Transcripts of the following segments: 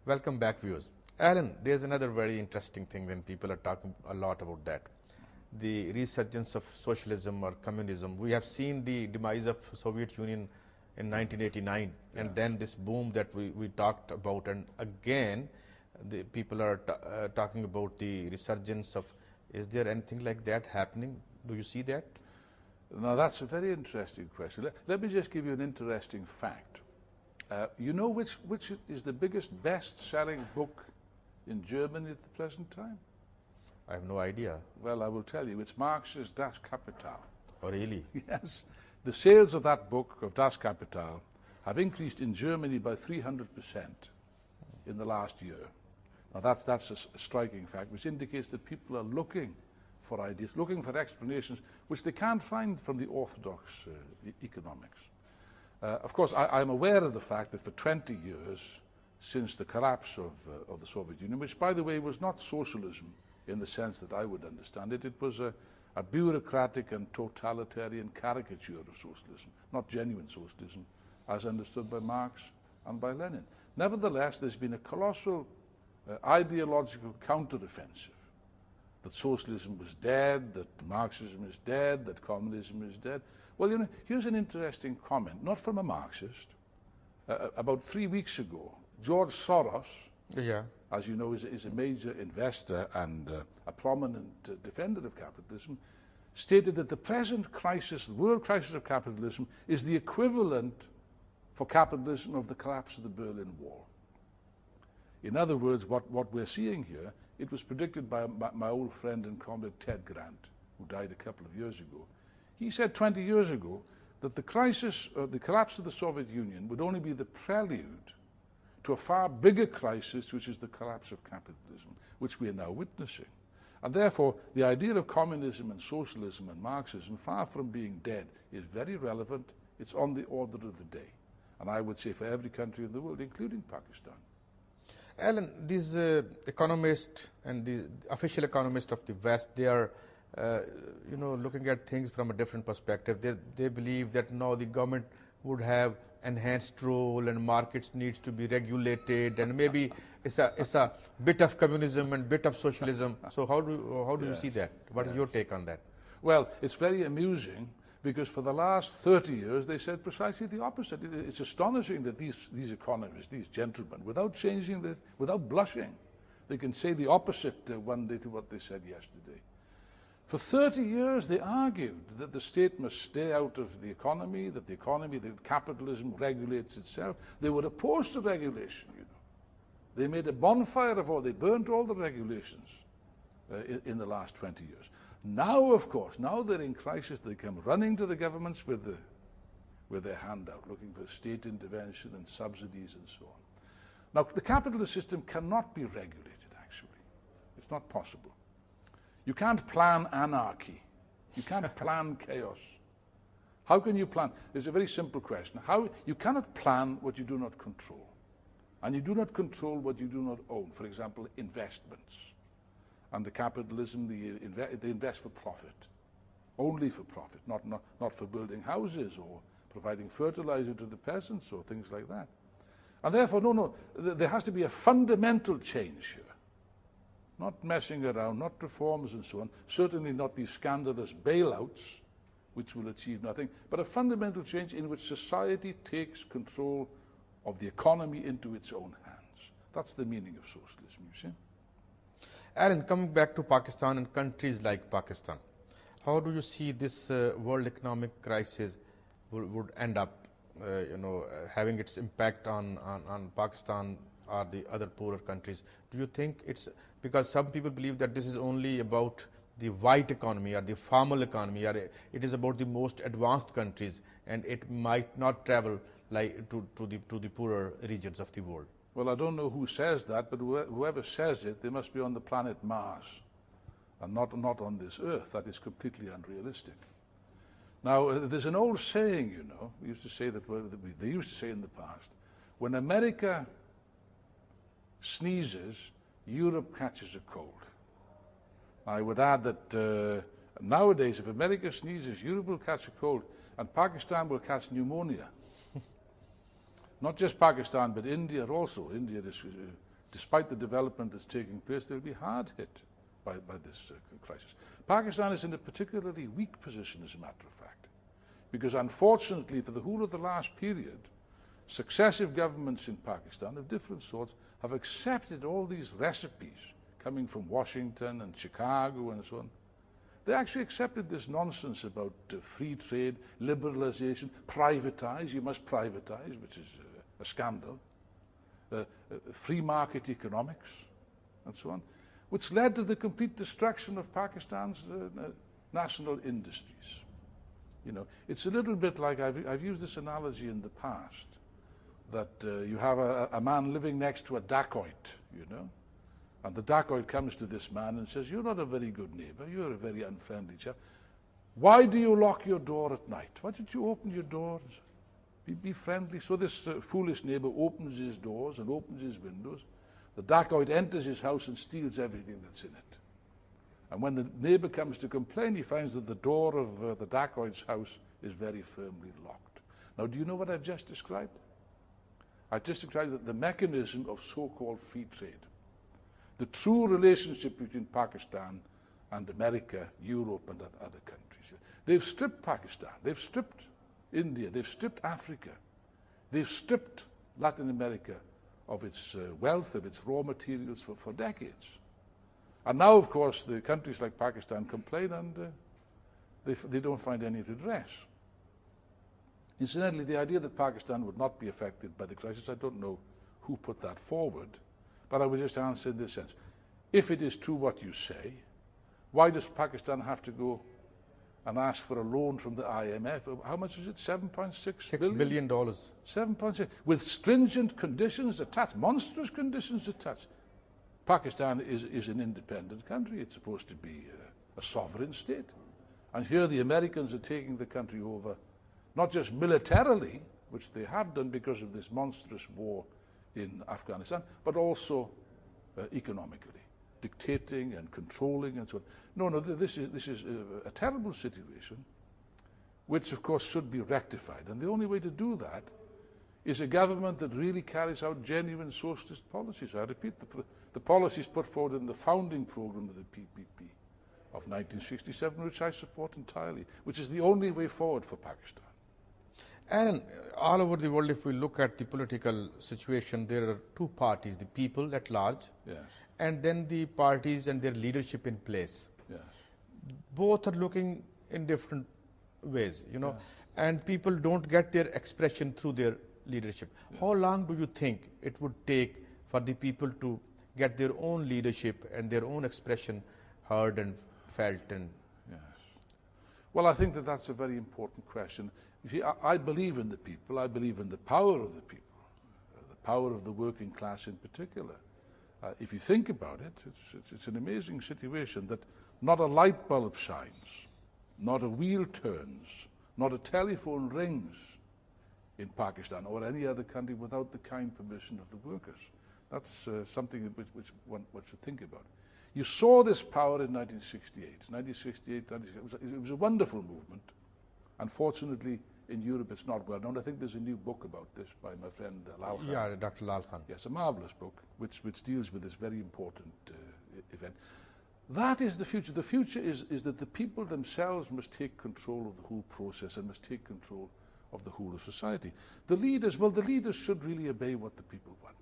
Welcome back, viewers. Alan, there's another very interesting thing when people are talking a lot about that. The resurgence of socialism or communism. We have seen the demise of Soviet Union in 1989, and then this boom that we talked about, and again, the people are talking about the resurgence of. Is there anything like that happening? Do you see that? Now, that's a very interesting question. Let me just give you an interesting fact. You know which is the biggest best-selling book in Germany at the present time? I have no idea. Well, I will tell you. It's Marxist Das Kapital. Oh, really? Yes. The sales of that book, of Das Kapital, have increased in Germany by 300% in the last year. Now, that's a striking fact, which indicates that people are looking for ideas, looking for explanations, which they can't find from the orthodox economics. Of course, I'm aware of the fact that for 20 years, since the collapse of the Soviet Union, which, by the way, was not socialism in the sense that I would understand it, it was a bureaucratic and totalitarian caricature of socialism, not genuine socialism, as understood by Marx and by Lenin. Nevertheless, there's been a colossal ideological counteroffensive, that socialism was dead, that Marxism is dead, that communism is dead. Well, you know, here's an interesting comment, not from a Marxist. About 3 weeks ago, George Soros, as you know, is a major investor and a prominent defender of capitalism, stated that the present crisis, the world crisis of capitalism, is the equivalent for capitalism of the collapse of the Berlin Wall. In other words, what we're seeing here, it was predicted by my old friend and comrade Ted Grant, who died a couple of years ago. He said 20 years ago that the crisis, the collapse of the Soviet Union would only be the prelude to a far bigger crisis, which is the collapse of capitalism, which we are now witnessing. And therefore, the idea of communism and socialism and Marxism, far from being dead, is very relevant. It's on the order of the day. And I would say for every country in the world, including Pakistan. Alan, these economists and the official economists of the West, they are looking at things from a different perspective. They believe that now the government would have enhanced role and markets needs to be regulated, and maybe it's a bit of communism and bit of socialism. So how do you see that? What is your take on that? Well, it's very amusing because for the last 30 years they said precisely the opposite. It's astonishing that these economists, these gentlemen, without changing this, without blushing, they can say the opposite one day to what they said yesterday. For 30 years they argued that the state must stay out of the economy, that capitalism regulates itself. They were opposed to regulation, you know. They made a bonfire of all, they burnt all the regulations in the last 20 years. Now, of course, now they're in crisis, they come running to the governments with their hand out, looking for state intervention and subsidies and so on. Now, the capitalist system cannot be regulated, actually. It's not possible. You can't plan anarchy. You can't plan chaos. How can you plan? It's a very simple question. You cannot plan what you do not control. And you do not control what you do not own. For example, investments. Under capitalism, they invest for profit. Only for profit, not for building houses or providing fertilizer to the peasants or things like that. And therefore, there has to be a fundamental change here. Not messing around, not reforms and so on, certainly not these scandalous bailouts, which will achieve nothing, but a fundamental change in which society takes control of the economy into its own hands. That's the meaning of socialism, you see. Alan, coming back to Pakistan and countries like Pakistan, how do you see this world economic crisis would end up, having its impact on Pakistan or the other poorer countries? Do you think it's because some people believe that this is only about the white economy or the formal economy, or it is about the most advanced countries, and it might not travel like to the poorer regions of the world? Well, I don't know who says that, but whoever says it, they must be on the planet Mars and not on this Earth. That is completely unrealistic. Now, there's an old saying, you know, they used to say in the past, when America sneezes, Europe catches a cold. I would add that nowadays, if America sneezes, Europe will catch a cold, and Pakistan will catch pneumonia. Not just Pakistan, but India also. India is despite the development that's taking place, they'll be hard hit by this crisis. Pakistan is in a particularly weak position, as a matter of fact, because unfortunately, for the whole of the last period, successive governments in Pakistan of different sorts have accepted all these recipes coming from Washington and Chicago and so on. They actually accepted this nonsense about free trade, liberalization, privatize, you must privatize, which is a scandal, free market economics, and so on, which led to the complete destruction of Pakistan's national industries. You know, it's a little bit like, I've used this analogy in the past, that you have a man living next to a dacoit, you know, and the dacoit comes to this man and says, you're not a very good neighbor, you're a very unfriendly chap. Why do you lock your door at night? Why don't you open your doors? Be friendly. So this foolish neighbor opens his doors and opens his windows. The dacoit enters his house and steals everything that's in it. And when the neighbor comes to complain, he finds that the door of the dacoit's house is very firmly locked. Now, do you know what I've just described? I've just described the mechanism of so-called free trade. The true relationship between Pakistan and America, Europe, and other countries. They've stripped Pakistan, they've stripped India, they've stripped Africa, they've stripped Latin America of its wealth, of its raw materials for decades. And now, of course, the countries like Pakistan complain and they don't find any redress. Incidentally, the idea that Pakistan would not be affected by the crisis, I don't know who put that forward, but I would just answer in this sense. If it is true what you say, why does Pakistan have to go and ask for a loan from the IMF? How much is it? $7.6 billion? $7.6, with stringent conditions attached, monstrous conditions attached. Pakistan is an independent country. It's supposed to be a sovereign state. And here the Americans are taking the country over, not just militarily, which they have done because of this monstrous war in Afghanistan, but also economically, dictating and controlling and so on. No, this is a terrible situation, which of course should be rectified. And the only way to do that is a government that really carries out genuine socialist policies. I repeat, the policies put forward in the founding program of the PPP of 1967, which I support entirely, which is the only way forward for Pakistan. And all over the world, if we look at the political situation, there are two parties, the people at large, yes, and then the parties and their leadership in place. yes, Both are looking in different ways, you know, and people don't get their expression through their leadership. Yeah. How long do you think it would take for the people to get their own leadership and their own expression heard and felt? And yes. Well, I think that's a very important question. You see, I believe in the people. I believe in the power of the people, the power of the working class in particular. If you think about it, it's an amazing situation that not a light bulb shines, not a wheel turns, not a telephone rings in Pakistan or any other country without the kind permission of the workers. That's something which one should think about. You saw this power in 1968. It was a wonderful movement. Unfortunately, in Europe, it's not well known. I think there's a new book about this by my friend Lal Khan. Yeah, Dr. Lal Khan. Yes, a marvelous book which deals with this very important event. That is the future. The future is that the people themselves must take control of the whole process and must take control of the whole of society. The leaders should really obey what the people want.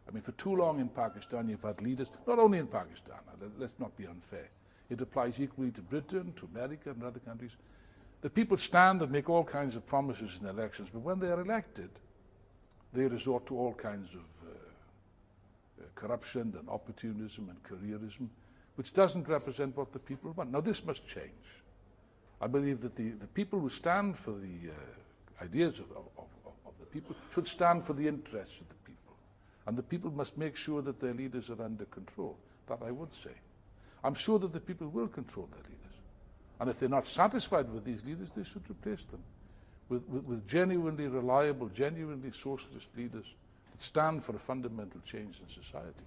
I mean, for too long in Pakistan, you've had leaders, not only in Pakistan, let's not be unfair. It applies equally to Britain, to America, and other countries. The people stand and make all kinds of promises in elections, but when they are elected, they resort to all kinds of corruption and opportunism and careerism, which doesn't represent what the people want. Now, this must change. I believe that the people who stand for the ideas of the people should stand for the interests of the people. And the people must make sure that their leaders are under control. That I would say. I'm sure that the people will control their leaders. And if they're not satisfied with these leaders, they should replace them with genuinely reliable, genuinely socialist leaders that stand for a fundamental change in society.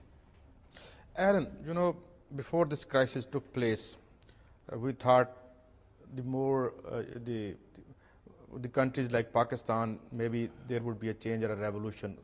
Aaron, you know, before this crisis took place, we thought the more the countries like Pakistan, maybe there would be a change or a revolution.